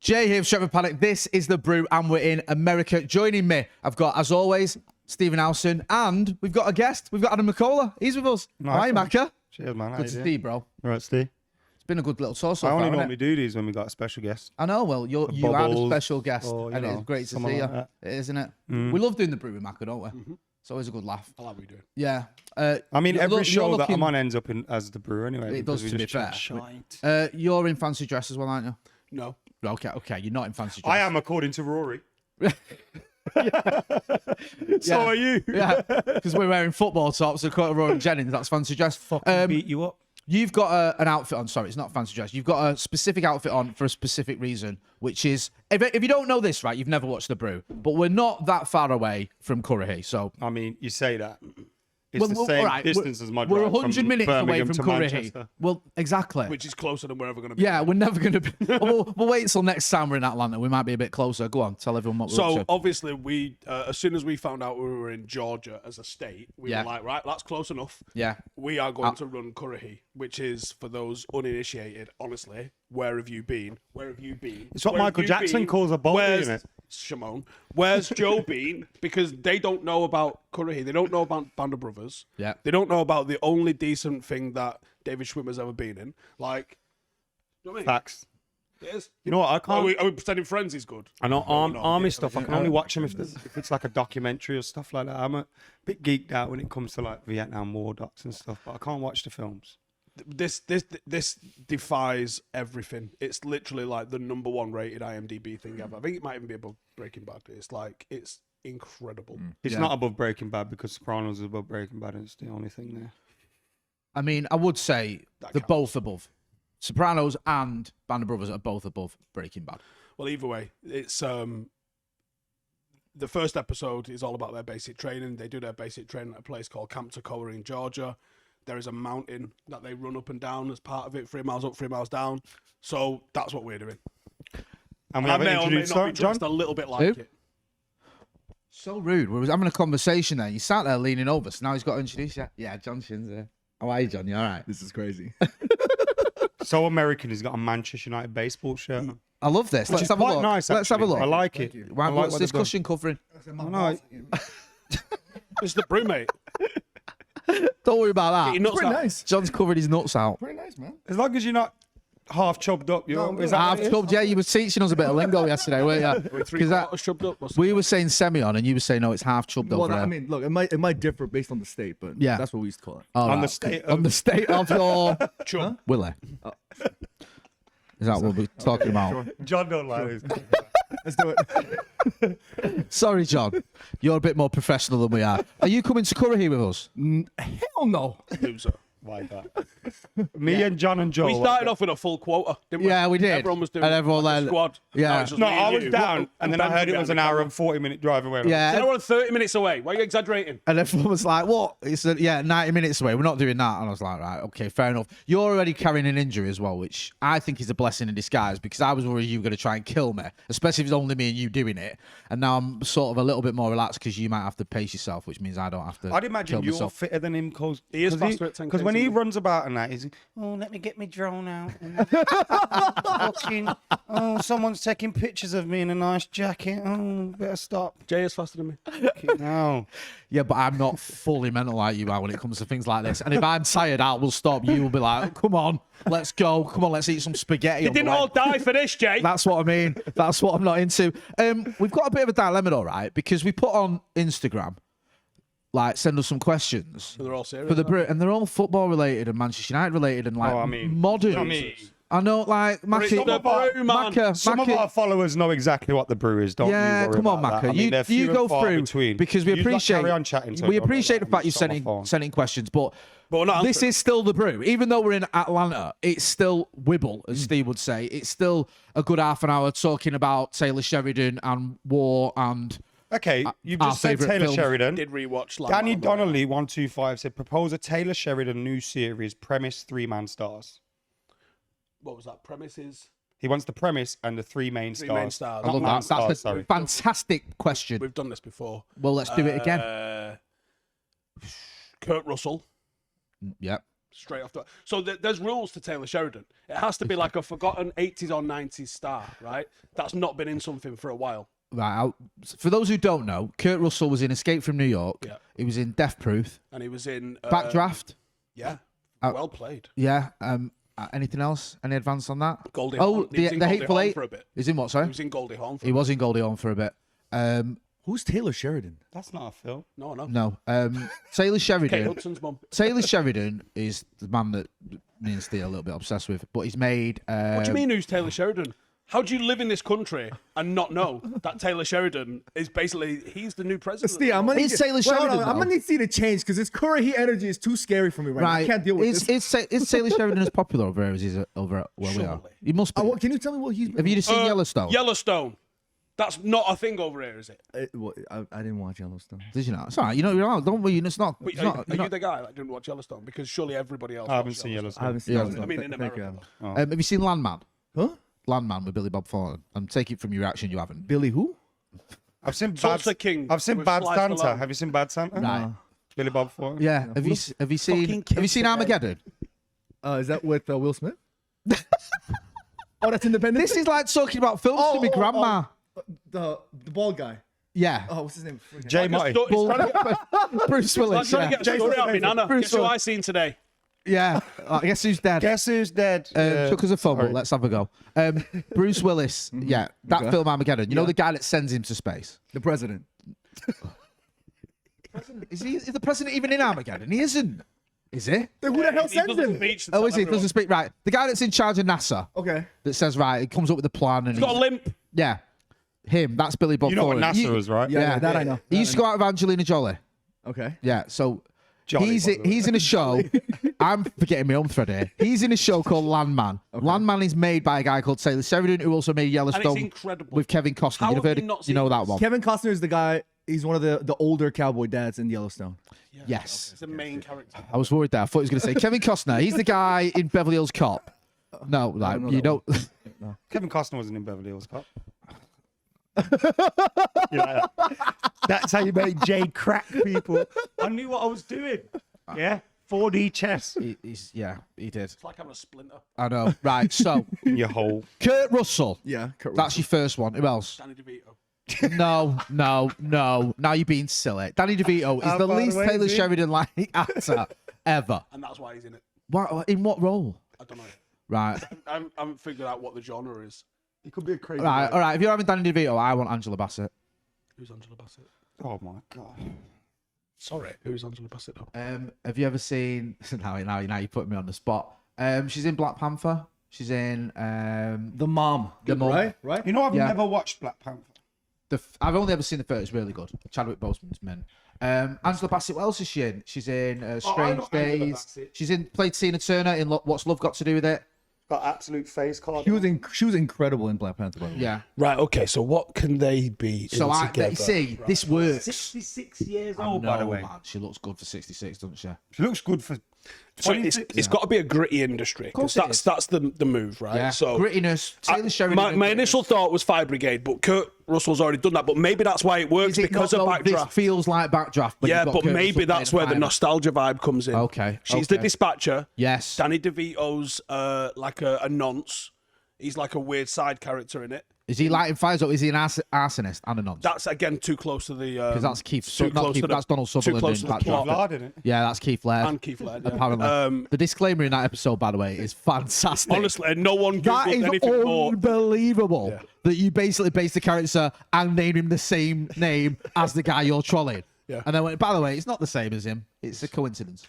Jay here, Stretford Paddock. This is the Brew, and we're in America. Joining me, I've got, as always, Stephen Howson, and we've got a guest. We've got Adam McKola. He's with us. Nice. Hi, Macca. Cheers, man. Good to see you, bro. All right, Steve. It's been a good little tour so I far, only hasn't normally it? do these when we got a special guest. I know. Well, you are a special guest, or, and it's great to see like you. that. It is, isn't it? We love doing the Brew with Macca, don't we? It's always a good laugh. I like what you're doing. Yeah. I mean, every you're show that looking- I'm on ends up as the brewer anyway. It does, because we to be just fair. chat shite. You're in fancy dress as well, aren't you? No. Okay. You're not in fancy dress. I am, according to Rory. So are you. Yeah, because we're wearing football tops. According to Rory Jennings, that's fancy dress. Beat you up. You've got an outfit on. Sorry, it's not fancy dress. You've got a specific outfit on for a specific reason, which is, if you don't know this, right, you've never watched the Brew. But we're not that far away from Currahee, so I mean, you say that. It's the same all right, distance as my we're drive 100 from minutes away Birmingham from to Currahee. Manchester. Well, exactly. Which is closer than we're ever going to be. Yeah, we're never going to be. we'll wait till next time we're in Atlanta. We might be a bit closer. Go on, tell everyone what we're up So to. obviously, we as soon as we found out we were in Georgia as a state, we Yeah. were like, right, that's close enough. Yeah. We are going to run Currahee, which is for those uninitiated. Honestly, where have you been? Where have you been? It's what Where have Michael you Jackson been? calls a boulder, Where's isn't it? Shimon? Where's Joe been? Because they don't know about Currahee. They don't know about Band of Brothers. Yeah. They don't know about the only decent thing that David Schwimmer's ever been in. Like, you know what I mean? Facts. It is. You know what? I can't. Are we pretending Friends is good? I know No, army yeah, stuff. I can only watch them if it's like a documentary or stuff like that. I'm a bit geeked out when it comes to like Vietnam War docs and stuff, but I can't watch the films. This defies everything. It's literally like the #1 rated IMDb thing ever. I think it might even be above Breaking Bad. It's incredible. It's not above Breaking Bad because Sopranos is above Breaking Bad, and it's the only thing there. I mean, I would say That they're counts. both above. Sopranos and Band of Brothers are both above Breaking Bad. Well, either way, it's the first episode is all about their basic training. They do their basic training at a place called Camp Toccoa in Georgia. There is a mountain that they run up and down as part of it, 3 miles up, 3 miles down. So that's what we're doing. And we I haven't may or may introduced not be John. dressed a little bit like Who? it. So rude. We was having a conversation there. You sat there leaning over, so now he's got to introduce you. Yeah, John Shin's here. How are you, John? You all right? This is crazy. So American. He's got a Manchester United baseball shirt. on. I love this. Which Let's is have a quite look. nice. Let's have a actually. look. I like it. Why, I like what's what this they've done. cushion covering? No, It's the brew, mate. Don't worry about Get your that. nuts Pretty out. nice. John's covered his nuts out. Pretty nice, man. as long as you're not half chubbed up, you know. Is that Half what it is? club. Yeah, you were teaching us a bit of lingo yesterday, weren't you? We're 3 'Cause that- quarters shoved up. What's we were saying semi-on, and you were saying, no, it's half chubbed Well, over I there. mean, look, it might differ based on the state, but Yeah. that's what we used to call it. All on the right. state On of- the state of your chum? Willie. Is that what we're talking about? John don't like this. Let's do it. Sorry, John. You're a bit more professional than we are. Are you coming to Currahee with us? Hell no. Loser. Like that. Me and John and Joe. We started off with a full quota, didn't we? Yeah, we did. Everyone was doing And everyone like a then- squad. yeah. Now it's just No, me I and was you. down, and then I heard it was an hour and 40-minute drive away. Yeah. Said everyone 30 minutes away. Why are you exaggerating? And everyone was like, what? He said, yeah, 90 minutes away. We're not doing that. And I was like, right, okay, fair enough. You're already carrying an injury as well, which I think is a blessing in disguise because I was worried you were going to try and kill me, especially if it's only me and you doing it. And now I'm sort of a little bit more relaxed because you might have to pace yourself, which means I don't have to I'd imagine kill you're myself. fitter than him because He is faster at 10K Because when he than me. runs about and that, he's oh, let me get me drone out. Fucking, oh, someone's taking pictures of me in a nice jacket. Oh, better stop. Jay is faster than me. No. Yeah, but I'm not fully mental like you are when it comes to things like this. And if I'm tired, I will stop. You will be like, come on, let's go. Come on, let's eat some spaghetti. You on the didn't way." all die for this, Jay. That's what I mean. That's what I'm not into. We've got a bit of a dilemma, though, right? Because we put on Instagram, like, send us some questions They're all serious. for the aren't Brit, and they're all football related and Manchester United related and like Oh, I mean, modern. I mean, I know, like it's the Macca. Brew, man. Macca, some of Macca- our followers know exactly what the brew is. Don't yeah, you worry come on, about Macca. that. I mean, they're You few go and far through between. because we You lot appreciate carry on chatting, so we don't appreciate the worry fact about you're it. Just on my sending phone. sending questions, but we're not this answering. is still the Brew. Even though we're in Atlanta, it's still Wibble, as Steve would say. It's still a good half an hour talking about Taylor Sheridan and war and Okay, you've our just said favourite Taylor film. Sheridan. Did rewatch like Danny that. Donnelly 125 said propose a Taylor Sheridan new series premise 3-man stars. What was that? Premises. He wants the premise and the 3 main Three stars. main stars. I Not love man that. stars, That's a sorry. fantastic question. We've done this before. Well, let's do it again. Kurt Russell, Yep. straight off the. So there's rules to Taylor Sheridan. It has to be like a forgotten 80s or 90s star, right? That's not been in something for a while. Right. For those who don't know, Kurt Russell was in Escape from New York. Yeah. He was in Death Proof. And he was in Backdraft. Yeah, well played. Yeah. Anything else? Any advance on that? Goldie Oh, Hawn. He was in the Goldie Hateful Hawn Eight. for a bit. He's in what? He Sorry. was in Goldie Hawn for He a bit. was in Goldie Hawn for a bit. Who's Taylor Sheridan? That's not a film. No. No. Taylor Kate Sheridan. Hudson's mum. Taylor Sheridan is the man that me and Steve are a little bit obsessed with. But he's made. What do you mean, who's Taylor Sheridan? How do you live in this country and not know that Taylor Sheridan is basically he's the new president? Steve, I'm gonna It's need Taylor wait, hold on, Sheridan, I'm gonna though. need to see the change because this Currahee energy is too scary for me right now. I can't deal with this. Is Taylor Sheridan as popular over here as he's over at where we are? Surely. He must be. Can you tell me what he's? Have you seen Yellowstone? Yellowstone. That's not a thing over here, is it? I didn't watch Yellowstone. Did you not? It's all right. You know, you're all, don't worry. It's not. Wait, It's are not, you you're not- the guy that didn't watch Yellowstone? Because surely everybody else. I haven't watched seen I Yellowstone. haven't seen Yeah, Yellowstone. I mean, in Thank America. you. have you seen Landman? Huh? Landman with Billy Bob Thornton. And take it from your reaction, you haven't. Billy who? I've seen Bad. Tulsa King. I've seen with Bad Sly Santa. Stallone. Have you seen Bad Santa? Right. Billy Bob Thornton. Yeah. Have you Fucking seen kids today. Armageddon? Is that with Will Smith? Oh, that's Independence. This is like talking about films to me, grandma. The bald guy. Yeah. Oh, what's his name? Jay Motty. Bull- Bruce I'm Willis. trying to Yeah. get a story out of me, Nana. Bruce Guess who Willis. I seen today? Yeah. I guess who's dead? Guess who's dead? Took us a fumble. Let's have a go. Bruce Willis. Yeah, that film Armageddon. You know the guy that sends him to space. The president. Is the president even in Armageddon? He isn't. Is he? Then who the hell He sends does a him? speech to Oh, tell is he? everyone. Doesn't speak right. The guy that's in charge of NASA Okay. that says right. He comes up with a plan and He's got a limp. yeah, him. That's Billy Bob You know what Thornton. NASA is, right? Yeah, that I know. He used to go out with Angelina Jolie. Okay. Yeah, so Johnny, he's by the way. he's in a show. I'm forgetting my own thread here. He's in a show called Landman. Landman is made by a guy called Taylor Sheridan, who also made Yellowstone incredible. with Kevin Costner. How You've have heard you it, not you seen know that this? one. Kevin Costner is the guy. He's one of the older cowboy dads in Yellowstone. Yes. He's the main character. I was worried there. I thought he was going to say Kevin Costner. He's the guy in Beverly Hills Cop. No, like know you that don't. Kevin Costner wasn't in Beverly Hills Cop. Yeah, that's how you make Jay crack people. I knew what I was doing. Yeah, 4D chess. He did. It's like having a splinter. I know. Right. So In your hole. Kurt Russell. Yeah. Kurt That's your first one. Who else? Danny DeVito. No. Now you're being silly. Danny DeVito is How the far least away Taylor is he? Sheridan-like actor ever. And that's why he's in it. What? In what role? I don't know. Right. I haven't figured out what the genre is. He could be a crazy. Right. All right. If you're having Danny DeVito, I want Angela Bassett. Who's Angela Bassett? Oh my god. Sorry. Who's Angela Bassett though? Have you ever seen? Now you're putting me on the spot. She's in Black Panther. She's in The mom. The mom. Right. Right. You know, I've Yeah. never watched Black Panther. I've only ever seen the first. It's really good. Chadwick Boseman's men. Angela Bassett. What else is she in? She's in Strange know Angela Days. Bassett. She's played Tina Turner in What's Love Got to Do with It. Got absolute face card. She was incredible in Black Panther. By the way. Yeah. Right. Okay. So what can they be? So this works. 66 years I old, by the know, way. man. She looks good for 66, doesn't she? She looks good for. So 26. it's got to be a gritty industry. course Because it is. that's the move, right? Yeah. So Grittiness. Taylor Sheridan. my initial thought was Fire Brigade, but Kurt Russell's already done that. But maybe that's why it works Is it because not, of though, This Backdraft. feels like Backdraft. Yeah, you've got but Kurt maybe Russell that's playing where the fire. nostalgia vibe comes in. Okay, She's the okay. dispatcher. Yes. Danny DeVito's like a nonce. He's like a weird side character in it. Is he lighting fires or is he an arsonist and a nonce? That's again too close to the. Because that's Keith. too Not close Keith to the- that's Donald too Sutherland close in to the Backdraft. plot. Lard in it. Yeah, that's Keith Laird. And Keith Laird. Yeah. Apparently. The disclaimer in that episode, by the way, is fantastic. Honestly, no one that Googled is anything more. unbelievable Yeah. that you basically base the character and name him the same name as the guy you're trolling. Yeah. And then, by the way, it's not the same as him. It's a coincidence.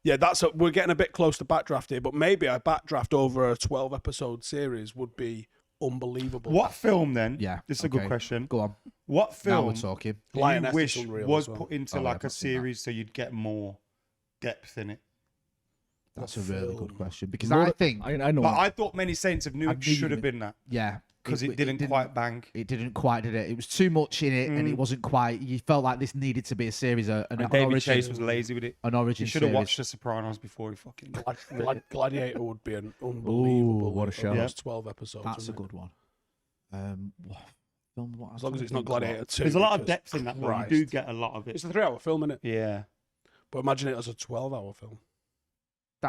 Yeah, we're getting a bit close to Backdraft here, but maybe a Backdraft over a 12-episode series would be unbelievable. What film then? Yeah. This is a okay. good question. Go on. What Now film we're talking. do Lioness you is wish unreal was as well. put into Oh, like yeah, a I've seen that. series so you'd get more depth in it? That's a really good question because Lord- I think, I know. But I thought Many Saints of I Newark knew you should have were- been that yeah, because it didn't quite bang. It didn't quite, did it? It was too much in it, and it wasn't quite. You felt like this needed to be a series, an And David origin, Chase was lazy with it. an He origin should have series. watched The Sopranos before he fucking. Gladiator would be an unbelievable. what a show. Those 12 episodes. That's a wouldn't it? good one. As long as it's not Gladiator 2. There's a lot of because depth in that one. You Christ. do get a lot of it. It's a 3-hour film, isn't it? Yeah. But imagine it as a 12-hour film.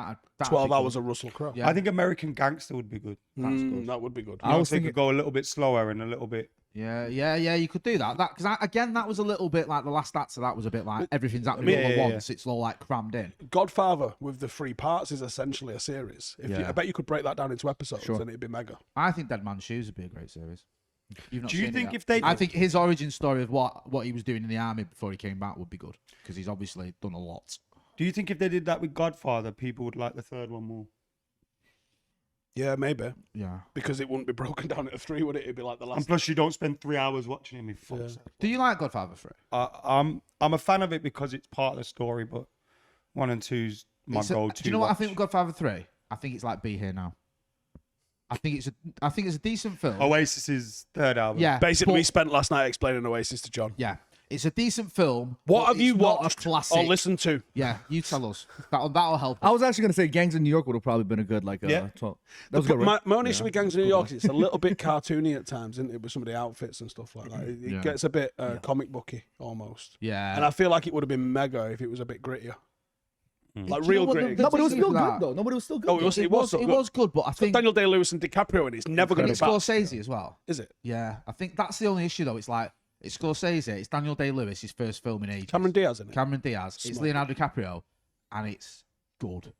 that'd 12 be hours good. of Russell Crowe. Yeah. I think American Gangster would be good. That would be good. I was They thinking could go a little bit slower and a little bit. Yeah, you could do that. Because again, that was a little bit like the last act of that was a bit like everything's happening all at once. It's all like crammed in. Godfather with the 3 parts is essentially a series. I bet you could break that down into episodes and it'd be mega. I think Dead Man's Shoes would be a great series. You've not Do you seen it think yet. if they? I think his origin story of what he was doing in the army before he came back would be good because he's obviously done a lot. Do you think if they did that with Godfather, people would like the third one more? Yeah, maybe. Yeah. Because it wouldn't be broken down into 3, would it? It'd be like the last. And plus, you don't spend 3 hours watching him. Do you like Godfather 3? I'm a fan of it because it's part of the story, but 1 and 2's my go-to. Do you know what I think with Godfather 3? I think it's like Be Here Now. I think it's a decent film. Oasis's third album. Yeah. Basically, we spent last night explaining Oasis to John. Yeah. It's a decent film. What have you it's not watched a classic. or listened to? Yeah, you tell us. That'll help. I was actually gonna say Gangs in New York would have probably been a good 12. That was good, right? My only issue with Gangs of New York is it's a little bit cartoony at times, isn't it? With some of the outfits and stuff like that. It gets a bit comic booky almost. Yeah. And I feel like it would have been mega if it was a bit grittier. Like Do you real know what gritty. No, but it was still that- good though. No, but it was still good. Oh, it was. It was. It was good, but I think Daniel Day-Lewis and DiCaprio, and it's never going to be it's back. Scorsese as well. Is it? Yeah, I think that's the only issue though. It's like it's Scorsese, it's Daniel Day-Lewis, his first film in ages. Cameron Diaz in it. Cameron Diaz. It's Smart. Leonardo DiCaprio, and it's good.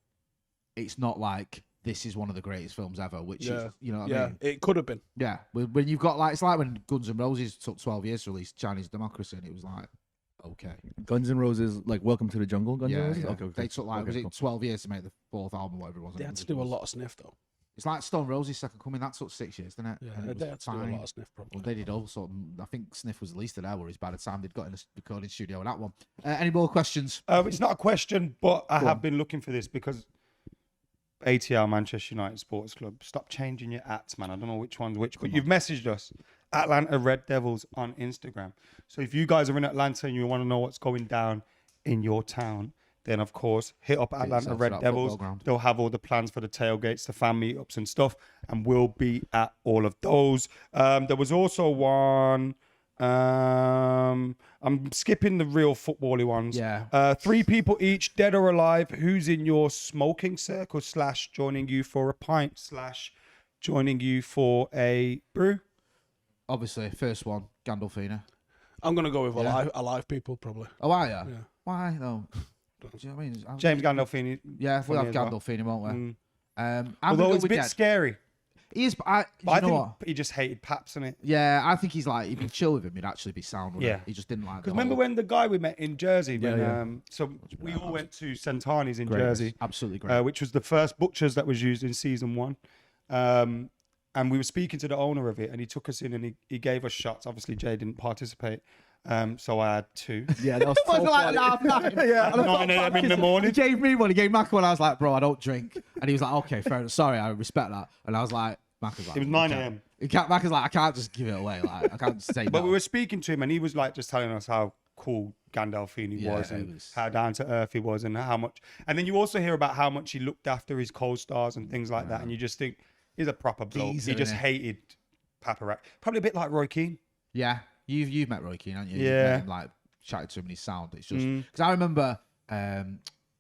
It's not like this is one of the greatest films ever, which is, you know what I mean? It could have been. Yeah, when you've got like, it's like when Guns N' Roses took 12 years to release Chinese Democracy, and it was like, okay. Guns N' Roses, like Welcome to the Jungle. Guns N' Yeah, Roses. yeah. Okay. They took like, Okay, was it cool. 12 years to make the 4th album, whatever it was? They had to do a lot of sniff though. It's like Stone Roses' second coming. That took 6 years, didn't it? Yeah, And it they was had to do a fine. lot of sniff probably. Well, they did also. I think Sniff was the least of their worries by the time they'd got in a recording studio with that one. Any more questions? It's not a question, but I have been looking for this because ATL Manchester United Sports Club. Stop changing your ats, man. I don't know which one's which, but you've messaged us, Atlanta Red Devils on Instagram. So if you guys are in Atlanta and you want to know what's going down in your town, then of course hit up Atlanta yourself to Red that Devils. football ground. They'll have all the plans for the tailgates, the fan meetups and stuff, and we'll be at all of those. There was also one. I'm skipping the real football-y ones. Yeah. 3 people each, dead or alive. Who's in your smoking circle / joining you for a pint / joining you for a brew? Obviously, first one, Gandolfini. I'm going to go with alive people probably. Oh, are you? Yeah. Why though? Do you know what I mean? James Gandolfini. Yeah, we'll have funny as well. Gandolfini, won't we? I'm Although gonna it's go a bit with Dead. scary. He is, but I But I know think what? he just hated Paps, innit? Yeah, I think he's like, he'd be chill with him, he'd actually be sound with Yeah. him. He just didn't like Because the remember whole- when the guy we met in Jersey, when, yeah. so we all went to Santani's in Great. Jersey, Absolutely great. which was the first butchers that was used in season 1. And we were speaking to the owner of it, and he took us in and he gave us shots. Obviously, Jay didn't participate, so I had 2. Yeah, that was so funny. Yeah, At 9 a.m. in the morning. He gave me one. He gave Mac one. I was like, bro, I don't drink. And he was like, okay, fair enough. Sorry, I respect that. And I was like, Mac was like, It was 9 a.m. Mac was like, I can't just give it away. Like, I can't just say But no. we were speaking to him, and he was like just telling us how cool Gandolfini Yeah, was, it and was- how down to earth he was, and how much. And then you also hear about how much he looked after his co-stars and things like that, and you just think he's a proper bloke. Geezer, He just innit? hated paparazzi. Probably a bit like Roy Keane. Yeah, you've met Roy Keane, haven't you? You've Yeah. met him, like chatted to him and his sound. It's just because I remember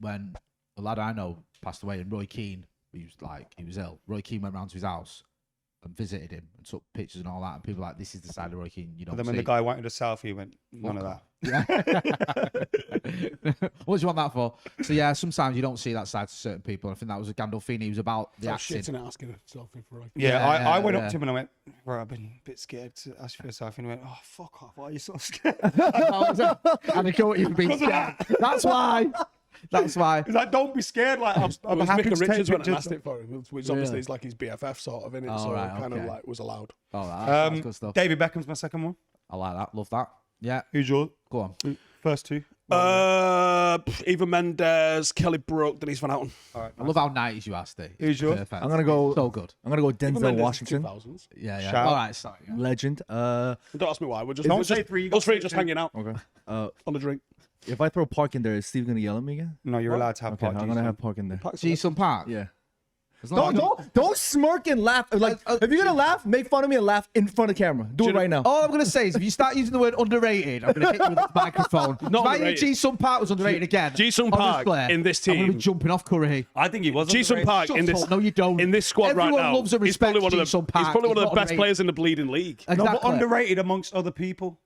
when a lad I know passed away, and Roy Keane, he was ill. Roy Keane went round to his house and visited him and took pictures and all that. And people were like, this is the side of Roy Keane you don't But then see. when the guy wanted a selfie, he went, none of that. Yeah. What do you want that for? So yeah, sometimes you don't see that side to certain people. I think that was a Gandolfini. He was about the Oh acting. shit, and asking a selfie for Roy. Yeah, Yeah, I went yeah. up to him and I went, bro, I've been a bit scared to ask you for a selfie. And he went, oh, fuck off. Why are you so scared? And I thought you've been scared. That's why. That's why. He's like, don't be scared. Like, It I'm was happy Mick to take Richards went and pictures. asked it for him, which obviously Really? is like his BFF sort of, innit? Oh, So right, it kind okay. of like was allowed. Oh, that's good stuff. David Beckham's my second one. I like that. Love that. Yeah. Who's your Go on. first 2? Eva Mendes, Kelly Brook, Denise Van Houten. All right. I love how 90s you are, Steve. Who's yours? Perfect. I'm gonna go. So good. I'm gonna go Eva Denzel Mendes is Washington, 2000s. Yeah, yeah. Shout. All right, sorry. Yeah. legend. Don't ask me why. We're just Don't we're say just, 3, you got us 3 to say just 2. hanging out Okay. on a drink. If I throw Park in there, is Steve gonna yell at me again? No, you're allowed to have Okay, parties. I'm gonna have Park in there. Jason Park. Yeah. As long as Don't smirk and laugh. Like, if you're gonna laugh, make fun of me and laugh in front of camera. Do it right now. All I'm gonna say is, if you start using the word underrated, I'm gonna hit you with the microphone. Not if I hear underrated. Ji-Sung Park was underrated again, Ji-Sung Park honestly, in this I'm gonna be team- jumping off Currahee. I think he was. Ji-Sung underrated. Park Shut in this. up. No, you don't. In this squad Everyone right now, loves and he's probably one of respects the. Ji-Sung Park. He's probably one of He's the not best underrated. players in the bleeding league. No, Exactly. but underrated amongst other people,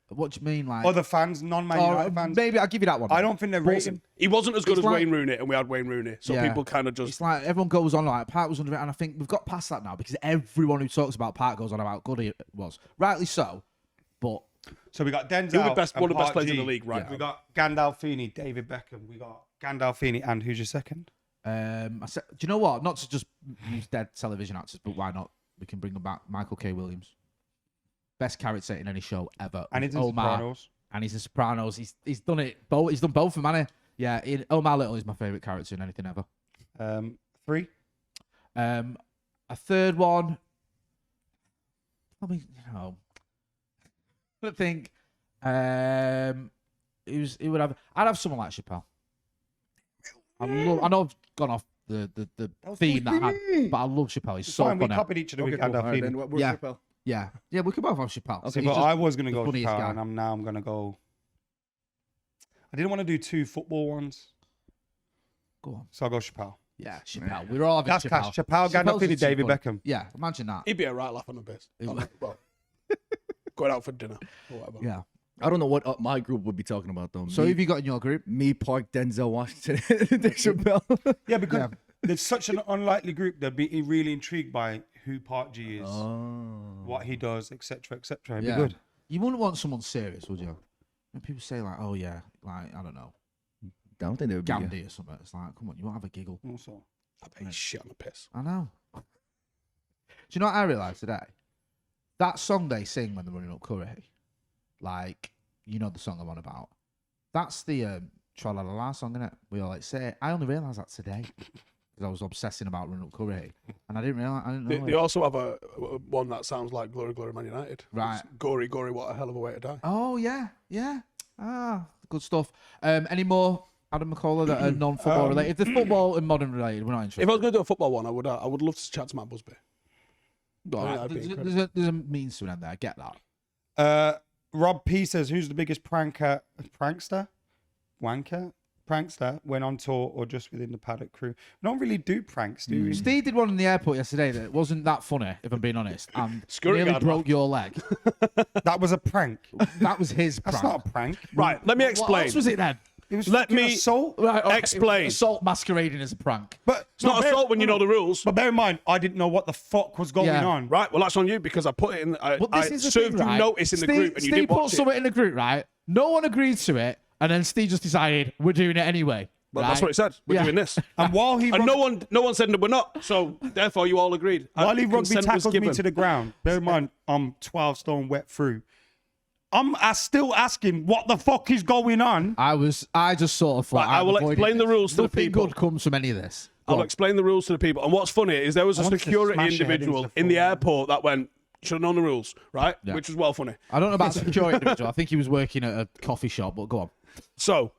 What do you mean, like? other fans, non-Man United fans. Maybe I'll give you that one. I don't think they're rating. He wasn't as good It's as like- Wayne Rooney, and we had Wayne Rooney, so Yeah. people kind of just. It's like everyone goes on like Park was underrated, and I think we've got past that now because everyone who talks about Park goes on about how good he was. Rightly so, but So we got Denzel. You're the best, and one of the best Park players in G. the league, right? We got Gandalfini, David Beckham. We got Gandalfini, and who's your second? I said, do you know what? Not to just use dead television actors, but why not? We can bring them back. Michael K. Williams, best character in any show ever. And with he's in Omar, Sopranos. and he's in Sopranos. He's done it both. He's done both of them, hasn't he? Yeah, Omar Little is my favorite character in anything ever. 3. A third one. I mean, I think it would have. I'd have someone like Chappelle. I know I've gone off the theme that I had, but I love Chappelle. He's so Fine, we funny. copied each other with Okay, cool. All right, Gandalfini. then we're Yeah. Chappelle. Yeah, we could both have Chappelle. See, He's but just I was going to the go funniest Chappelle, guy. and I'm going to go. I didn't want to do 2 football ones, Go on. so I'll go Chappelle. Yeah, Chappelle. We're all having That's Chappelle. cash. Chappelle, Chappelle's Gandolfini, just too David funny. Beckham. Yeah, imagine that. He'd be a right laugh on the piss. Well, going out for dinner or whatever. Yeah. I don't know what my group would be talking about though. So me, who have you got in your group? me, Park, Denzel Washington, and Dave Chappelle. Yeah, because there's such an unlikely group. They'd be really intrigued by who Park G is, what he does, etc., etc. It'd be good. You wouldn't want someone serious, would you? When people say like, "Oh yeah," like I don't know, I don't think they would be. Gandhi or something. It's like, come on, you won't have a giggle. Also, I bet he's shit on the piss. I know. Do you know what I realised today? That song they sing when they're running up Currahee, like, you know the song I'm on about. That's the Tra-la-la-la song, innit? We all like say it. I only realised that today because I was obsessing about running up Currahee, and I didn't realise. I didn't know. They also have a one that sounds like Glory, Glory, Man United. Right. It's Gory, Gory, what a hell of a way to die. Oh yeah. Good stuff. Any more Adam McKola that are non-football related? If they're football and modern related, we're not interested. If I was going to do a football one, I would love to chat to Matt Busby. All right, that'd be there's a means to an end there. I get that. Rob P says, "Who's the biggest prankster when on tour or just within the Paddock crew?" We don't really do pranks, do we? Steve did one in the airport yesterday that wasn't that funny, if I'm being honest, and Scurry nearly guard, broke your leg. That was a prank. That was his That's prank. not a prank. Right, let me What explain. else was it then? It was Let fucking me- assault. Right, okay, Explain. Assault masquerading as a prank. But It's not assault when you know the rules. But bear in mind, I didn't know what the fuck was going Yeah. on. Right, well, that's on you because I put it in. I But this is the served thing, you right? notice in the Steve, group and you Steve didn't put watch it. something in the group, right? No one agreed to it, and then Steve just decided we're doing it anyway. Well, right? that's what it said. We're Yeah. doing this. And while he And no one said that we're not. So therefore, you all agreed. while he rugby Consent was tackled me given. to the ground, bear in mind, I'm 12 stone wet through. I'm still asking what the fuck is going on. I just sort of thought. Right, I I'm will avoiding explain the this. rules to the Nothing people. good comes from any of this. Go I'll on. explain the rules to the people. And what's funny is there was a wanted to security smash your head into individual the in the floor. airport that went, should have known the rules, right? Yeah. Which was well funny. I don't know about security individual. I think he was working at a coffee shop, but go on. So,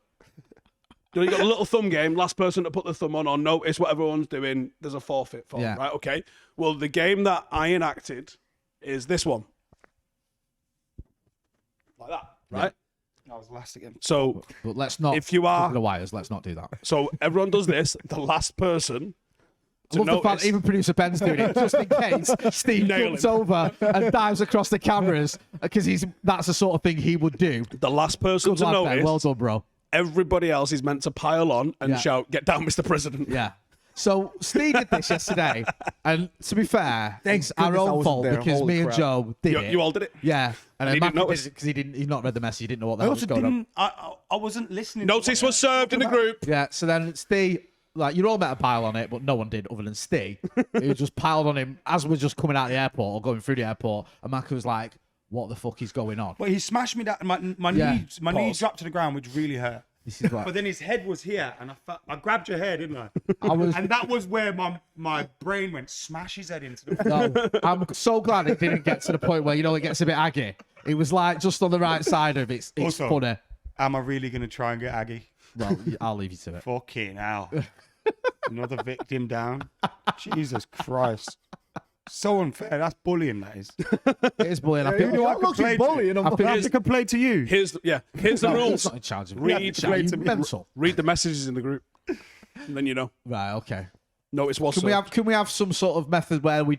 you got a little thumb game. Last person to put the thumb on or notice what everyone's doing, there's a forfeit for. Yeah. Right, okay. Well, the game that I enacted is this one. Like that, right? I was last again. So, But let's not. If you are- the wires, let's not do that. so everyone does this. The last person I to love the fact notice. even producer Ben's doing it just in case Steve Nail jumps him. over and dives across the cameras because that's the sort of thing he would do. The last person Good to lad, Ben. notice. Well done, bro. Everybody else is meant to pile on and Yeah. shout, "Get down, Mr. President." Yeah. So Steve did this yesterday, and to be fair, Thank it's our goodness I own wasn't fault there. because Holy me and crap. Joe did it. You all did it. Yeah, and he then didn't notice. because he's not read the message. He didn't know what the I hell was also going on. didn't. I wasn't listening. Notice to was served in the group. Yeah, so then Steve, like, you're all meant to pile on it, but no one did other than Steve. Who just piled on him as we're just coming out of the airport or going through the airport. And Maka was like, what the fuck is going on? But he smashed me down. My Yeah. knees Pause. dropped to the ground, which really hurt. This is like, But then his head was here, and I grabbed your hair, didn't I? I was, And that was where my brain went, smash his head into the. no, I'm so glad it didn't get to the point where, it gets a bit aggy. It was like just on the right side of it. It's Also- funny. Am I really gonna try and get Aggie? Well, I'll leave you to it. Fucking hell. Another victim down. Jesus Christ. So unfair. That's bullying, that is. It is bullying. I You feel know, I I'm low-key complain to- bullying him. I think- I have to complain to you. Here's the rules. not in charge of Read- you mental. Read the messages in the group, and then you know. Right, okay. Notice what's Can we have some sort of method where we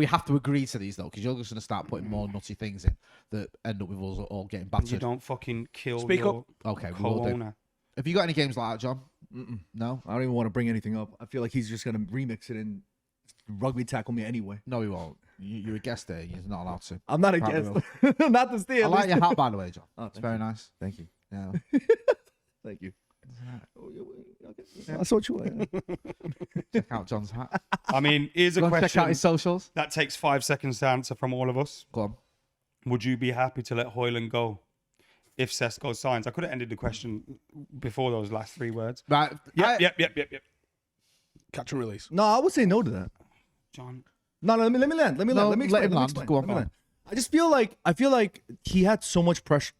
have to agree to these though? Because you're just going to start putting more nutty things in that end up with us all getting You battered. don't fucking kill Speak your Okay, we will do. co-owner. Have you got any games like that, John? No, I don't even want to bring anything up. I feel like he's just gonna remix it and rugby tackle me anyway. no, he won't. You're a guest there. You're not allowed to. I'm not a Probably guest. Not to steal. I like your hat, by the way, John. Oh, It's very nice. Thank you. Yeah. Thank you. That's what you want. Check out John's hat. I mean, here's a Go and check question out his socials. that takes 5 seconds to answer from all of us. Go on. Would you be happy to let Hoyland go if Sesko signs? I could have ended the question before those last 3 words. Right. Yep. catch and release. No, I would say no to that. John. No, let me land. Let me No, land. Let me let explain. him Let me land. explain. Go on, Let me go on. land. I feel like he had so much pressure.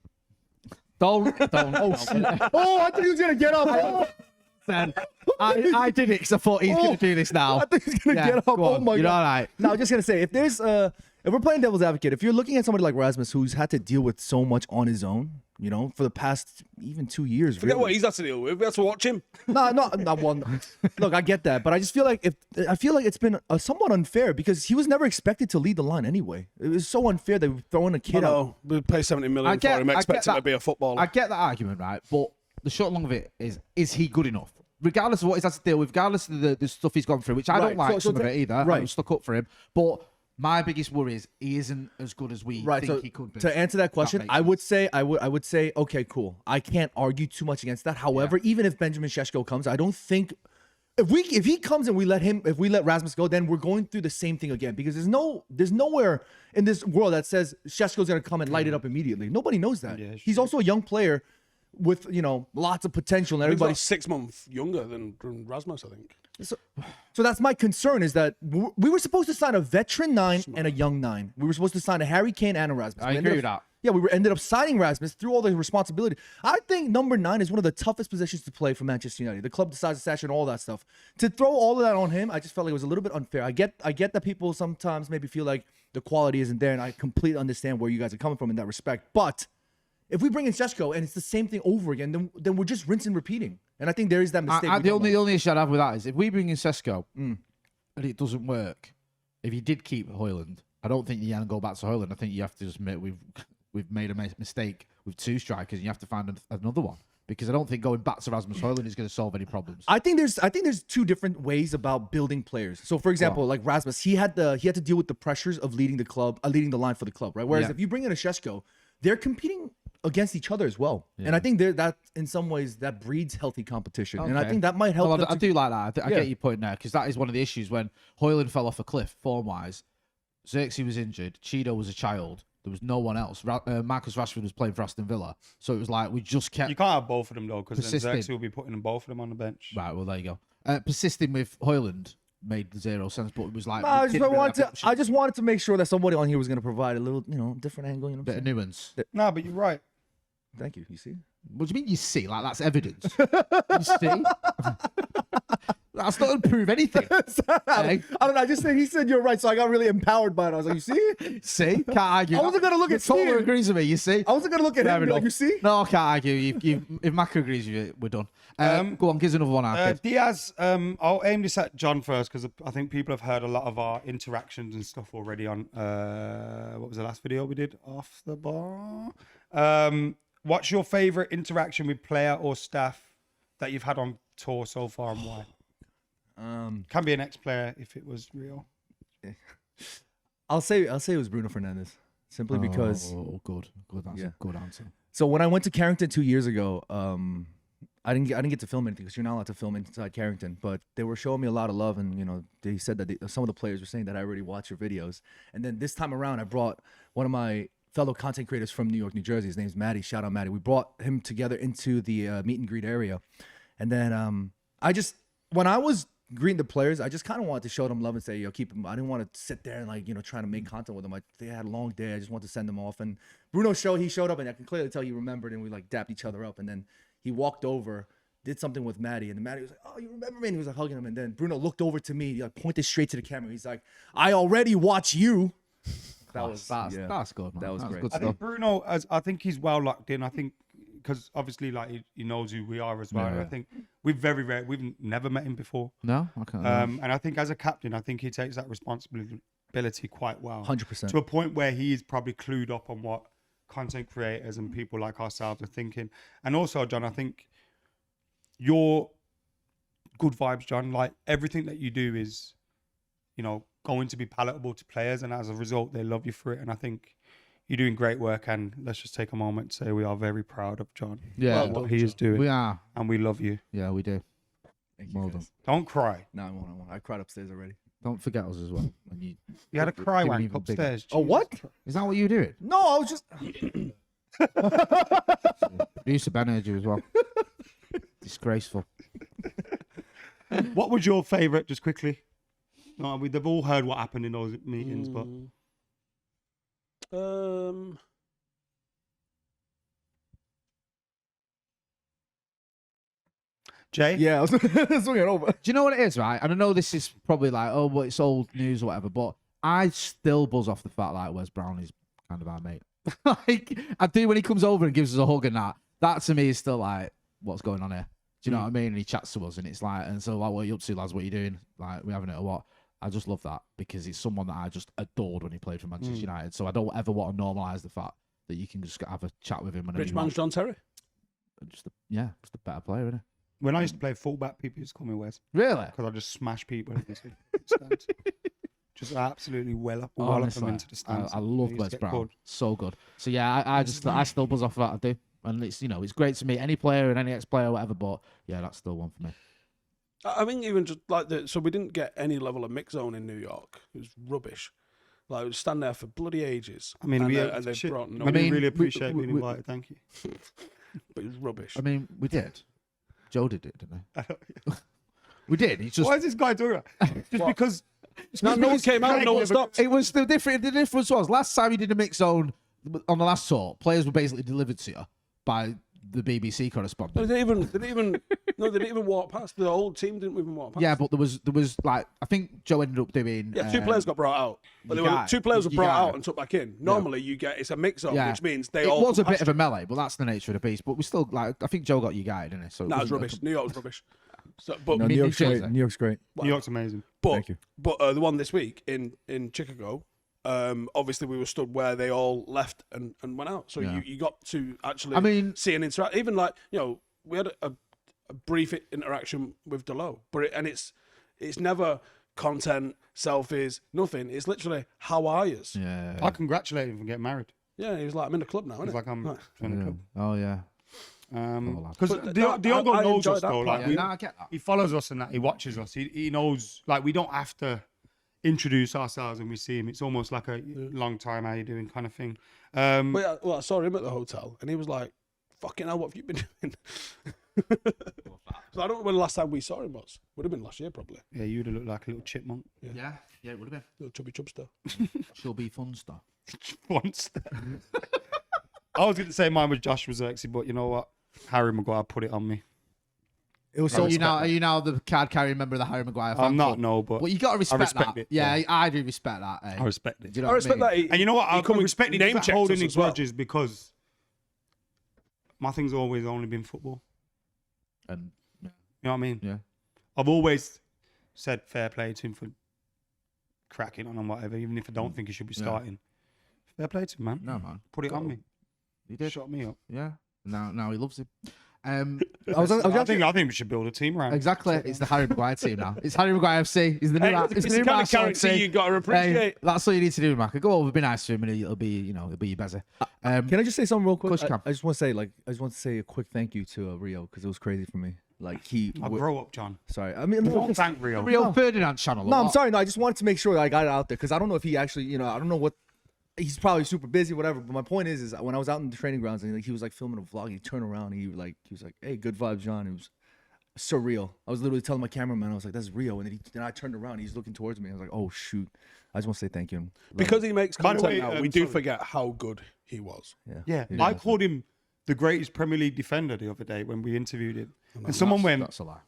Don't. Oh, I thought he was gonna get up. Then I did it because I thought he's going to do this now. I think he's gonna get up. Go Oh on. my You're god. all right. No, I'm just gonna say if we're playing devil's advocate, if you're looking at somebody like Rasmus who's had to deal with so much on his own, you know, for the past even 2 years. Forget really. what he's had to deal with. We have to watch him. No, well, look, I get that, but I just feel like it's been somewhat unfair because he was never expected to lead the line anyway. It was so unfair that we're throwing a kid out. No, we pay 70 million for him. Expect him to be a footballer. I get that argument, right? But the short and long of it is he good enough? Regardless of what he's had to deal with, regardless of the stuff he's gone through, which I don't like some of it either. Right. I'm stuck up for him. But my biggest worry is he isn't as good as we think he could be. To answer that question, makes I would say, okay, cool. I can't argue too much against that. However, even if Benjamin Šeško comes, I don't think if he comes and we let Rasmus go, then we're going through the same thing again because there's nowhere in this world that says Šeško's gonna come and light it up immediately. Nobody knows that. Yeah, He's also a young player with lots of potential and He's everybody. about 6 months younger than Rasmus, I think. So that's my concern is that we were supposed to sign a veteran 9 and a young 9. We were supposed to sign a Harry Kane and a Rasmus. I We agree ended with up- that. Yeah, we ended up signing Rasmus through all the responsibility. I think number 9 is one of the toughest positions to play for Manchester United. The club decides to station all that stuff. To throw all of that on him, I just felt like it was a little bit unfair. I get that people sometimes maybe feel like the quality isn't there, and I completely understand where you guys are coming from in that respect. But if we bring in Šeško and it's the same thing over again, then we're just rinse and repeating. And I think there is that mistake. The only issue I'd have with that is if we bring in Sesko and it doesn't work, if you did keep Hoyland, I don't think you can go back to Hoyland. I think you have to just admit we've made a mistake with 2 strikers and you have to find another one. Because I don't think going back to Rasmus Hoyland is going to solve any problems. I think there's 2 different ways about building players. So for example, like Rasmus, he had to deal with the pressures of leading the line for the club, right? Whereas if you bring in a Šeško, they're competing against each other as well. Yeah. And I think that in some ways that breeds healthy competition. Okay. And I think that might help. Well, I do like that. I get your point there because that is one of the issues when Hoyland fell off a cliff form-wise. Xerxes was injured. Cheeto was a child. There was no one else. Marcus Rashford was playing for Aston Villa. So it was like we just kept... You can't have both of them, though, because then persisting. Xerxes will be putting them both of them on the bench. Right, well, there you go. Persisting with Hoyland made 0 sense, but it was like... I just wanted to make sure that somebody on here was going to provide a little, different angle. Bit of nuance. No, but you're right. Thank you. You see? What do you mean you see? Like, that's evidence. You see? That's not going to prove anything. I don't know. I just said he said you're right, so I got really empowered by it. I was like, you see? See? Can't argue. I wasn't going to look at Taylor Steve. agrees with me, you see? I wasn't going to look at him and be like, you see? No, I can't argue. If Mac agrees with you, we're done. Go on, give us another one out. Diaz, I'll aim this at John first because I think people have heard a lot of our interactions and stuff already on, what was the last video we did? Off the bar? What's your favourite interaction with player or staff that you've had on tour so far and why? Can be an ex-player if it was real. I'll say it was Bruno Fernandes simply because. Oh, good. That's a good answer. So when I went to Carrington 2 years ago, I didn't get to film anything because you're not allowed to film inside Carrington. But they were showing me a lot of love, and they said that some of the players were saying that I already watched your videos. And then this time around, I brought one of my fellow content creators from New York, New Jersey. His name's Motty. Shout out Motty. We brought him together into the meet and greet area, and then when I was greeting the players, I just kind of wanted to show them love and say, yo, keep them. I didn't want to sit there and trying to make content with them. They had a long day. I just wanted to send them off. And Bruno showed up, and I can clearly tell he remembered, and we dapped each other up. And then he walked over did something with Matty, and Matty was like, "Oh, you remember me?" And he was like hugging him, and then Bruno looked over to me, he like pointed straight to the camera. He's like, "I already watch you." That's good, man. That was That's great. good I stuff. think Bruno, I think he's well locked in. I think because obviously, like he knows who we are as well. Yeah. I think we've never met him before. No, I can't. And I think as a captain, I think he takes that responsibility quite well. 100%. To a point where he is probably clued up on what content creators and people like ourselves are thinking. And also, John, I think you're good vibes, John. Like everything that you do is, going to be palatable to players, and as a result, they love you for it. And I think you're doing great work. And let's just take a moment to say we are very proud of John. Yeah, what he is doing. we are. And we love you. Yeah, we do. Thank you, Well guys. done. Don't cry. No, I won't. I cried upstairs already. Don't forget us as well. When you You had a cry Give me wank even bigger. upstairs. Oh, what? is that what you doing? No, I was just. Producer Ben heard you as well. Disgraceful. What was your favourite, just quickly? No, they've all heard what happened in those meetings, but Jay? Yeah, I was swinging over. Do you know what it is, right? And I know this is probably like, oh, but it's old news or whatever, but I still buzz off the fact like Wes Brown is kind of our mate. Like I do when he comes over and gives us a hug and that. That to me is still like, what's going on here? Do you know what I mean? And he chats to us, and it's like, and so like, what are you up to, lads? What are you doing? Like, we having it or what? I just love that because it's someone that I just adored when he played for Manchester United. So I don't ever want to normalise the fact that you can just have a chat with him. Rich man's John Terry. Just a better player, isn't he? When I used to play fullback, people used to call me Wes Really? because I just smash people in the stands. Just absolutely well up them into the stands. I love He used to Wes get Brown. called. So good. So yeah, I still buzz off that. I do, and it's it's great to meet any player and any ex-player or whatever. But yeah, that's still one for me. I think even just like so we didn't get any level of mix zone in New York. It was rubbish. Like we'd stand there for bloody ages. I mean, and they brought no. I mean, really appreciate being we- invited. Thank you. But it was rubbish. I mean, we did. Joe did it, didn't he? We did. He just Why is this guy doing that? Just because. no one came out. No one stopped. It was the different. The difference was last time you did a mix zone on the last tour, players were basically delivered to you by the BBC correspondent. No, they didn't even walk past. The whole team didn't even walk past. Yeah, but there was like I think Joe ended up doing. Yeah, two players got brought out, but you there were got- two players were you brought got out it. and took back in. Normally, you get it's a mix-up, Yeah. which means they It all. was a come bit past of a melee, but that's the nature of the beast. But we still like. I think Joe got you guided, didn't he? So you. No, it was wasn't rubbish. New York was rubbish. So, but No, mean, New York's New great. Jersey. New York's great. New York's amazing. Thank you. But the one this week in Chicago, obviously we were stood where they all left and went out. So Yeah. you got to actually I mean- see and interact. Even like, we had a brief interaction with Delo, but it's never content, selfies, nothing. It's literally, how are you? Yeah. I congratulate him for getting married. Yeah, he was like, I'm in the club now, He's innit? like, I'm Right. joining the club. Oh yeah. Because But Diogo I knows enjoyed us that though. part. Like Yeah, no, I get that. he follows us and that he watches us. He knows like we don't have to introduce ourselves when we see him. It's almost like a long time, how you doing kind of thing. But yeah, well, I saw him at the hotel and he was like, fucking hell, what have you been doing? So I don't know when the last time we saw him was. Would have been last year probably. Yeah, you'd have looked like a little chipmunk. Yeah, it would have been. Little chubby chubster. She'll be fun stuff. Once. I was going to say mine was Josh Rezexi, but you know what? Harry Maguire put it on me. It was So so. are you now the card carrying member of the Harry Maguire fan I'm not, club? no, but Well, you got to respect, respect that. it, Yeah, yeah. I do respect that. Eh? I respect it. Do you know I what respect mean? that. And you know what? I come and respect it. name Name checked holding us any as well. grudges because my thing's always only been football. And You know what I mean? yeah, I've always said fair play to him for cracking on and whatever, even if I don't think he should be Yeah. starting. Fair play to him, man. no man, Put it on me. he did. Shut me up. Yeah, now he loves him. I was actually- I think we should build a team around. Exactly, it's the Harry Maguire team now. It's Harry Maguire FC. He's the new. Hey, it's the kind of character you got to appreciate. That's all you need to do, Mac. Go over, be nice to him, and he'll be your buzzer. Can I just say something real quick? course you can. I just want to say a quick thank you to Rio because it was crazy for me. Like I'll grow up, John. sorry. I mean, Don't thank Rio. Rio Ferdinand channel. no, I'm sorry. No, I just wanted to make sure that I got it out there because I don't know if he actually, I don't know what. He's probably super busy, whatever. But my point is when I was out in the training grounds and he was like filming a vlog, he turned around and he was like, "Hey, good vibes, John." It was surreal. I was literally telling my cameraman, I was like, "That's Rio," and then I turned around, he's looking towards me. I was like, "Oh shoot!" I just want to say thank you. and love Because him. he makes By the content way, now, we do sorry. forget how good he was. Yeah, Yeah. I called him the greatest Premier League defender the other day when we interviewed him, and someone went, That's a lie.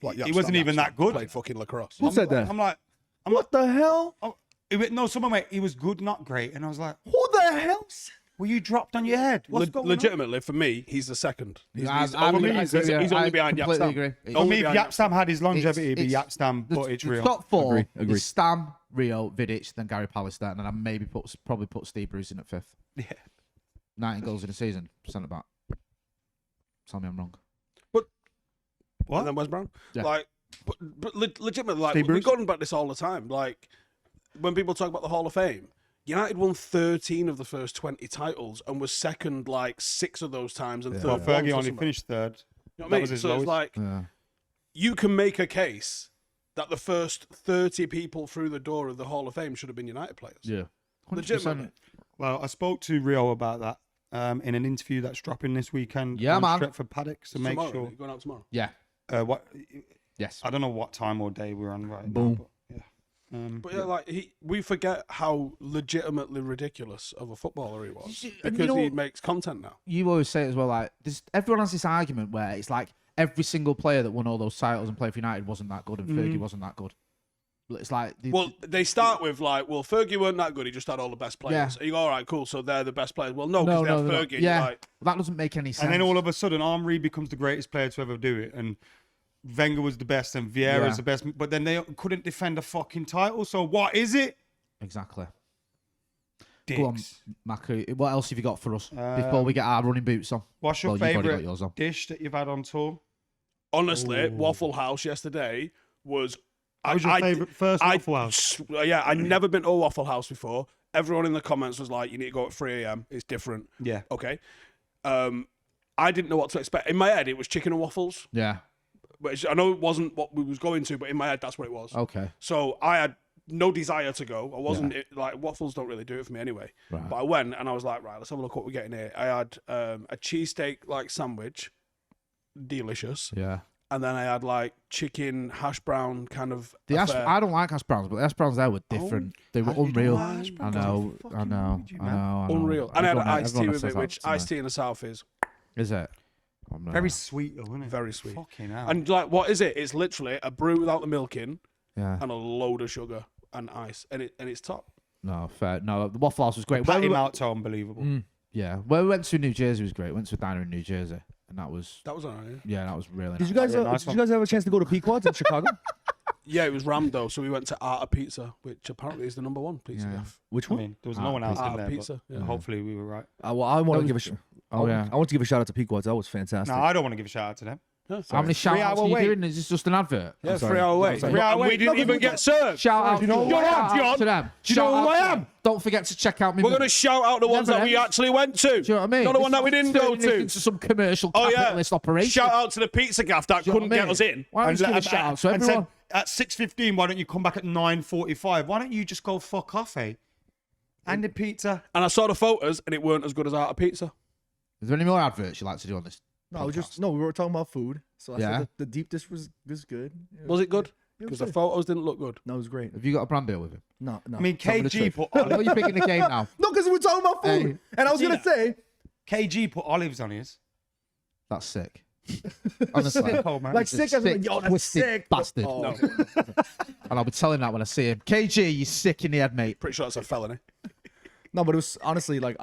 Like, he wasn't even that good. Played fucking lacrosse. Who said that? I'm like, What the hell? no, someone went, he was good, not great, and I was like, Who the hell? were you dropped on your head? What's going on? Legitimately, for me, he's the second. He's I only completely behind completely Yapstam. agree. For me, if Yapstam had his longevity, it'd be It's- Yapstam, but it's real. Top four Agree. is Stam, Rio, Vidic, then Gary Pallister, and then I maybe probably put Steve Bruce in at 5th. Yeah. 19 goals in a season, centre back. Tell me I'm wrong. What? And then Wes Brown. Yeah. Like, but legitimately, like, Steve we're Bruce? going about this all the time. Like, when people talk about the Hall of Fame, United won 13 of the first 20 titles and was second like 6 of those times and third. Well, once Fergie or only something. finished third. You know what I that mean? was his So it's lowest. like Yeah. you can make a case that the first 30 people through the door of the Hall of Fame should have been United players. Yeah. Legitimately. Well, I spoke to Rio about that in an interview that's dropping this weekend. Yeah, on man. Stretford Paddock, so make Tomorrow, sure. you're going out tomorrow. Yeah. What? Yes. I don't know what time or day we're on right Boom. now. But yeah. But yeah, like we forget how legitimately ridiculous of a footballer he was And because you know he what? makes content now. You always say it as well, like, everyone has this argument where it's like every single player that won all those titles and played for United wasn't that good and Fergie wasn't that good. It's like... Well, they start with like, well, Fergie weren't that good. He just had all the best players. Yeah. And you go, all right, cool. So they're the best players. Well, no, because no, they're no. Fergie. and Yeah, you're like, that doesn't make any sense. And then all of a sudden, Henry becomes the greatest player to ever do it, and Wenger was the best, and Vieira's Yeah. the best. But then they couldn't defend a fucking title. So what is it? Exactly. Dicks. Go on, Maku. What else have you got for us before we get our running boots on? What's your Well, you've already got favourite yours on. dish that you've had on tour? honestly, Waffle House yesterday was. What was your favourite first Waffle House? Yeah, I'd never been to a Waffle House before. Everyone in the comments was like, "You need to go at 3 a.m. It's different." Yeah. Okay. I didn't know what to expect. In my head, it was chicken and waffles. Yeah. Which I know it wasn't what we was going to, but in my head, that's what it was. Okay. So I had no desire to go. I wasn't like waffles don't really do it for me anyway. Right. But I went and I was like, right, let's have a look what we're getting here. I had a cheesesteak like sandwich, delicious, Yeah. and then I had like chicken hash brown kind of. The hash, affair. I don't like hash browns, but the hash browns there were different. They were you don't unreal. like hash I browns? know. Fucking I know. would you, I man? know. I know. Unreal. And I had Everyone- iced tea everyone with says it, that which to me. iced tea in the south is Is it? I'm not- Very sweet, though, isn't it? very sweet. Fucking hell. And like, what is it? It's literally a brew without the milk in Yeah. and a load of sugar and ice, and it's top. No, fair. No, the Waffle House was great. Patty Where we- Melt's unbelievable. Yeah. Where we went to New Jersey was great. Went to a diner in New Jersey, and that was That was alright. yeah, that was really. Did you nice. guys nice did you guys have a chance to go to Pequod's in Chicago? Yeah, it was rammed though, so we went to Art of Pizza, which apparently is the number one pizza. Yeah. gaff. Which I one? mean, there was no one else Art in of there. Pizza. But Yeah. hopefully, we were right. Well, I want to was- give a Oh yeah. I want to give a shout out to Pequod's. That was fantastic. No, I don't want to give a shout out to them. How many shout outs 3 hour are you wait. doing? Is this just an advert? Yeah, sorry. 3 hour wait. sorry. 3 hour And wait. we didn't even get served. Shout out, you know who I am, shout out John? to them. Do you know Shout who out I to am? them. Don't forget to check out me. We're going to shout out the ones Never that we ends. actually went to. Do you know what I mean? Not the one that we This is didn't go turning this to. into some commercial Oh, yeah. capitalist operation. Shout out to the pizza gaff that Do you know couldn't what I get mean? us in. Why don't you give a shout out to and everyone? said, at 6:15, why don't you come back at 9:45? Why don't you just go fuck off, eh? And the pizza. And I saw the photos, and it weren't as good as Art of Pizza. Is there any more adverts you like to do on this? No, podcast? we were talking about food. So I Yeah. said the deep dish was good. Was it good? It Because was the good. photos didn't look good. No, it was great. Have you got a brand deal with him? No. I mean, Tell me the KG truth. put I know you're picking the game now. No, because we're talking about food. Hey. And I was gonna say, KG put olives on his. That's sick. Honestly. Cold, man. like He's a sick as sick, yo, that's twisted sick. bastard. Oh, No. And I'll be telling that when I see him. KG, you sick in the head, mate. Pretty sure that's a felony. No, but it was honestly like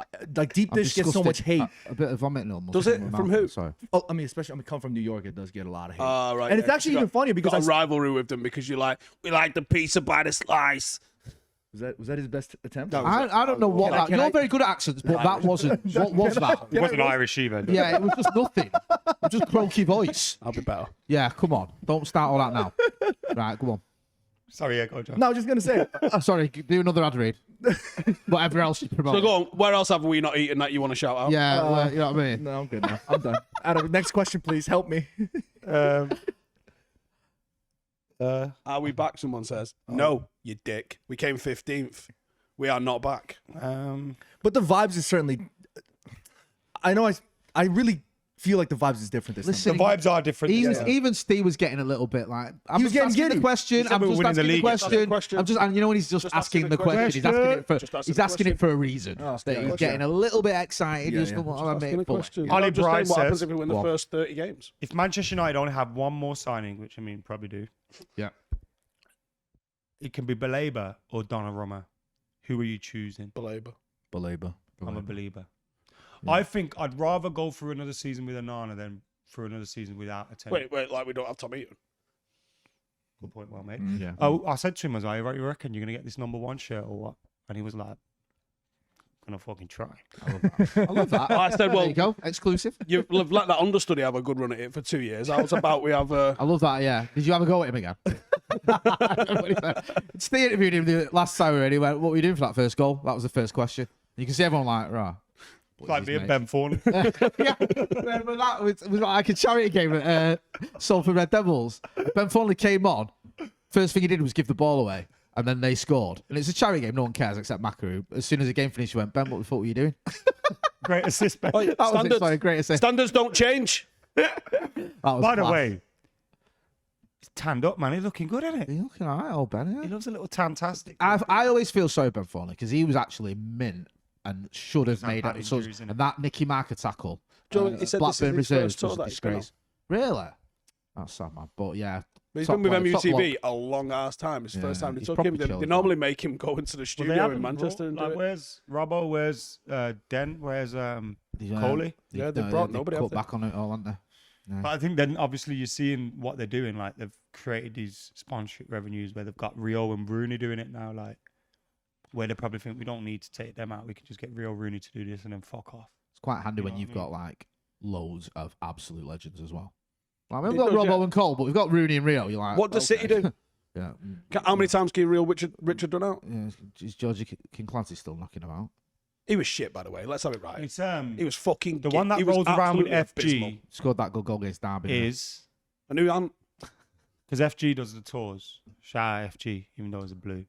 deep I'm dish gets so disgusted. much hate. A bit of vomiting almost. Does in it? my From mouth. who? Sorry. Oh, I mean, especially come from New York, it does get a lot of hate. Right. And it's actually even funnier because got a I- rivalry with them because you're like, we like the pizza by the slice. was that his best attempt? I don't know what that. can You're I- very good at accents, but that wasn't. What was that? It wasn't Irish either. Yeah, it was just nothing. It was just croaky voice. I'll be better. Yeah, come on. Don't start all that now. Right, come on. Sorry, yeah, go, John. No, I was just gonna say. Sorry, do another ad read. Whatever else you promote. So go on. Where else have we not eaten that you want to shout out? Yeah, well, you know what I mean? No, I'm good now. I'm done. Adam, next question, please. Help me. Are we back? Someone says. No, you dick. We came 15th. We are not back. But the vibes is certainly. I know. I really feel like the vibes is different this Listen, The vibes are different. Even Steve was getting a little bit like, I'm He was just getting asking giddy. the question. He said I'm we were just winning the asking the league. question. Question. I'm just, and you know when he's just asking the question. He's asking it for. Just asking He's the asking it for a reason. Oh, That he's getting a little bit excited. Yeah, Just yeah. want to Asking make a fun. question. Ollie I'm just saying Bryce what happens says- if we win the Go on. first 30 games. If Manchester United only have one more signing, which I mean probably do, Yeah. it can be Baleba or Donnarumma. Who are you choosing? Belabor. Baleba. I'm a believer. I think I'd rather go through another season with Onana than through another season without a 10. Wait, like we don't have Tom Eaton. Good point, well made. Yeah. Oh, I said to him, I was like, you reckon you're going to get this number 1 shirt or what? And he was like, gonna fucking try. I love that. I said, There well, you go. Exclusive. you've let that understudy have a good run at it for 2 years. How about we have I love that. Yeah. Did you have a go at him again? Steve interviewed him the last time and he went, "What were you doing for that first goal?" That was the first question. You can see everyone like, right. It's like being Ben Thorne. Yeah, but that was like a charity game at Salford Red Devils. Ben Thornley came on. First thing he did was give the ball away, and then they scored. And it's a charity game; no one cares except Makaru. As soon as the game finished, he went, "Ben, what the fuck were you doing?" Great assist, Ben. That was it. Sorry, great assist. standards don't change. That was By the class. way, he's tanned up, man. He's looking good, isn't it? You're looking all right, old Ben. He Yeah. loves a little tantastic. I always feel sorry Ben Thornley because he was actually mint and should have He's not made had it. injuries, innit? And that Nicky Marker tackle, Do you know, he said this is Blackburn his Reserves first tour was a that he's been on. disgrace. Really? That's sad, man. But yeah, But he's top been with bloke, top MUTV a long ass time. It's the Yeah, first time they he's took him. proper They chill as normally make him go into the Well, they studio in haven't, Manchester bro. and do Like, it. where's Robbo? Where's Den? Where's Coley? Yeah, they brought nobody, Cut have they? back on it all, haven't they? But I think then obviously you're seeing what they're doing. Like they've created these sponsorship revenues where they've got Rio and Rooney doing it now. Like where they probably think we don't need to take them out. We can just get Rio Rooney to do this and then fuck off. It's quite handy You when know you've what I got like loads of absolute legends as well. Like, It we've got does, Robbo yeah. and Cole, but we've got Rooney and Rio. You're like, What does okay. City do? Yeah, How many times can you reel Richard done out? yeah. Is Georgie King Clancy still knocking him out? He was shit, by the way. Let's have it right. It's He was fucking. the one that he was rolls around with absolutely abysmal. FG Scored that goal against Derby. didn't he? is I knew Ant. because FG does the tours. Shout out FG, even though it's a blue.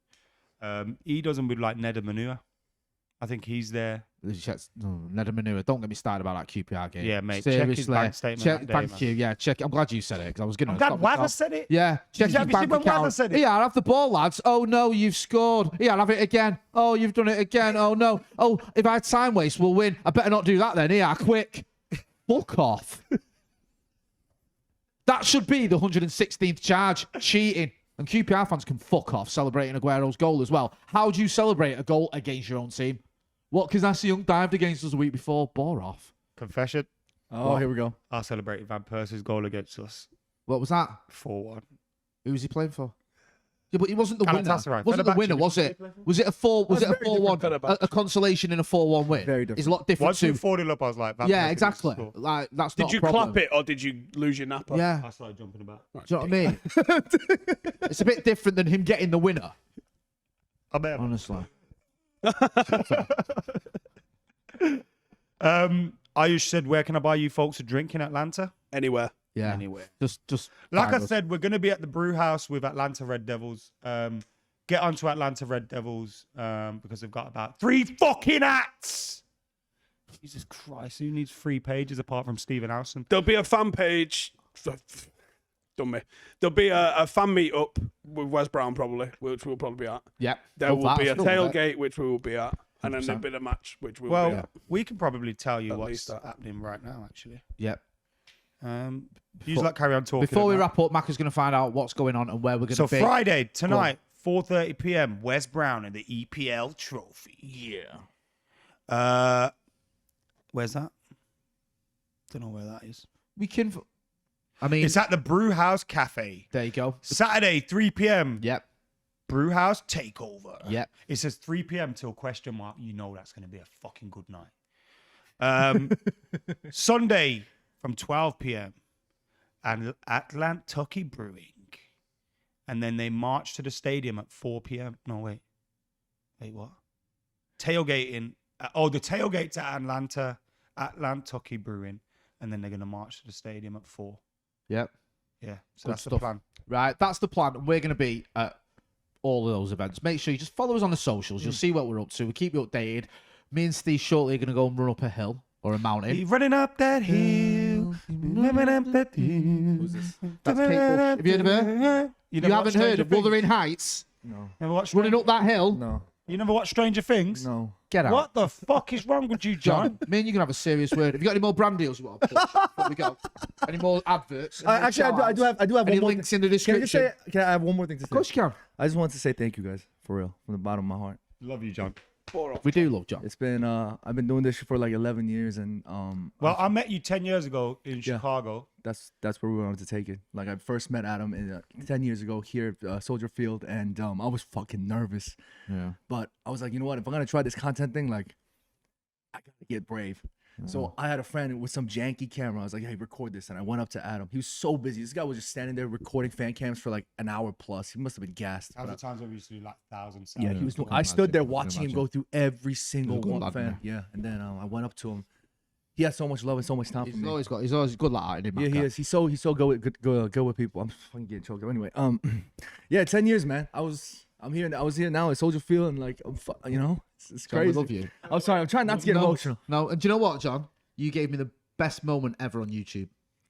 He does them with like Ned and Manua. I think he's there. Ned Manure. Don't get me started about that QPR game. Yeah, mate, check his bank statement that day, Thank man. you. Yeah, check. I'm glad you said it because I was going to. I'm glad Wazza said it. Yeah, check Have his you bank seen when account. Wazza said it? Yeah, I'll have the ball, lads. Oh no, you've scored. Yeah, I'll have it again. Oh, you've done it again. Oh no. Oh, if I time waste, we'll win. I better not do that then. Yeah, quick. Fuck off. That should be the 116th charge. Cheating. And QPR fans can fuck off celebrating Aguero's goal as well. How do you celebrate a goal against your own team? What? Because Ashley Young dived against us a week before. Bore off. Confession. Oh, here we go. I celebrated Van Persie's goal against us. What was that? 4-1. Who was he playing for? Yeah, but he wasn't the winner. Galatasaray. Wasn't the Fenerbahce, winner, was did it? he play for? Was it a 4-1? different Fenerbahce. A consolation in a 4-1 win. Very different. It's a lot different Once we to. 4-0 up, I was like, Van Yeah, Persie exactly. needs to score. Like that's not. Did you a problem. clap it or did you lose your napper? Yeah. I started jumping about. Do you know what I mean? It's a bit different than him getting the winner. I bet. Honestly. Ayush said, where can I buy you folks a drink in Atlanta? Anywhere. Yeah. Anywhere. Just. Like I find us. said, we're going to be at the Brew House with Atlanta Red Devils. Get onto Atlanta Red Devils because they've got about 3 fucking hats. Jesus Christ, who needs 3 pages apart from Stephen Howson? There'll be a fan page. Done me. There'll be a fan meet up with Wes Brown probably, which we'll probably be at. Yep. There Love will that. be a Let's go with it. tailgate, which we will be at, and then there'll 100%. be the match, which we will Well, be at. we can probably tell you At what's least that. happening right now, actually. Yep. You like carry on talking. Before we about- wrap up, Mac is going to find out what's going on and where we're going to So be. Friday tonight, 4:30 p.m. Wes Brown in the EPL Trophy. Yeah. Where's that? Don't know where that is. We can. I mean, It's at the Brew House Cafe. there you go. Saturday, 3 p.m. Yep. Brew House Takeover. Yep. It says 3 p.m. till question mark. You know that's going to be a fucking good night. Sunday from 12 p.m. and Atlantucky Brewing. And then they march to the stadium at 4 p.m. No, wait. Wait, what? Tailgating. The tailgate's at Atlantucky Brewing. And then they're going to march to the stadium at 4. Yep. Yeah, so Good that's the stuff. plan. Right, that's the plan. We're going to be at all of those events. Make sure you just follow us on the socials. You'll see what we're up to. We keep you updated. Me and Steve shortly are going to go and run up a hill or a mountain. Keep running up that hill. Who's this? That's Kate Bush. Have you heard of her? You You haven't heard of Wuthering Heights? No. Never watched Running up that hill? No. You never watched Stranger Things? No. Get out. What the fuck is wrong with you, John? Me and you can have a serious word. Have you got any more brand deals you want to push? Before we go? Any more adverts? Any more Actually, I do have Any one more links in the Can I just description? say? Can I have one more thing to say? Of course you can. I just want to say thank you guys for real, from the bottom of my heart. Love you, John. We do love John. It's been I've been doing this for like 11 years, and Well, I met you 10 years ago in Chicago. that's where we wanted to take it. Like I first met Adam 10 years ago here at Soldier Field, and I was fucking nervous. Yeah. But I was like, you know what? If I'm gonna try this content thing, like I gotta get brave. So I had a friend with some janky camera. I was like, hey, record this. And I went up to Adam. He was so busy. This guy was just standing there recording fan cams for like an hour plus. He must have been gassed. That was But the times when we used to do like thousands. yeah, he was. I can I stood there imagine, I can watching him imagine. go through every single good one lad, fan. man. Yeah, and then I went up to him. He has so much love and so much time for me. He's always good like that, isn't he, Yeah, he is. He's so good with people. I'm fucking getting choked up. Anyway, yeah, 10 years, man. I was here now at Soldier Field, and like, you know, it's John, we crazy. love you. I'm sorry. I'm trying not to get emotional. No, and do you know what, John? You gave me the best moment ever on YouTube.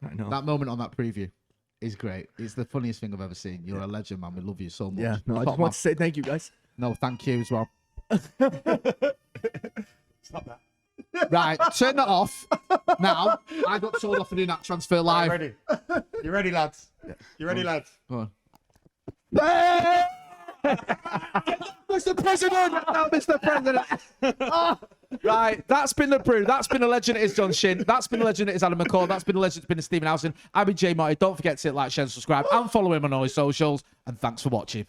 I know. That moment on that preview is great. It's the funniest thing I've ever seen. You're a legend, man. We love you so much. Yeah. No, I Top just want man. to say thank you, guys. No, thank you as well. Stop that. Right, turn that off. Now, I got told off for doing that transfer live. Ready? You ready, lads? You ready, lads? Go on. Mr. President! Mr. President! Oh, right, that's been the Brew. That's been a legend. It is John Shin. That's been a legend. It is Adam McKola. That's been a legend. It's been Stephen Howson. I've been J Motty. Don't forget to like, share, and subscribe, and follow him on all his socials. And thanks for watching.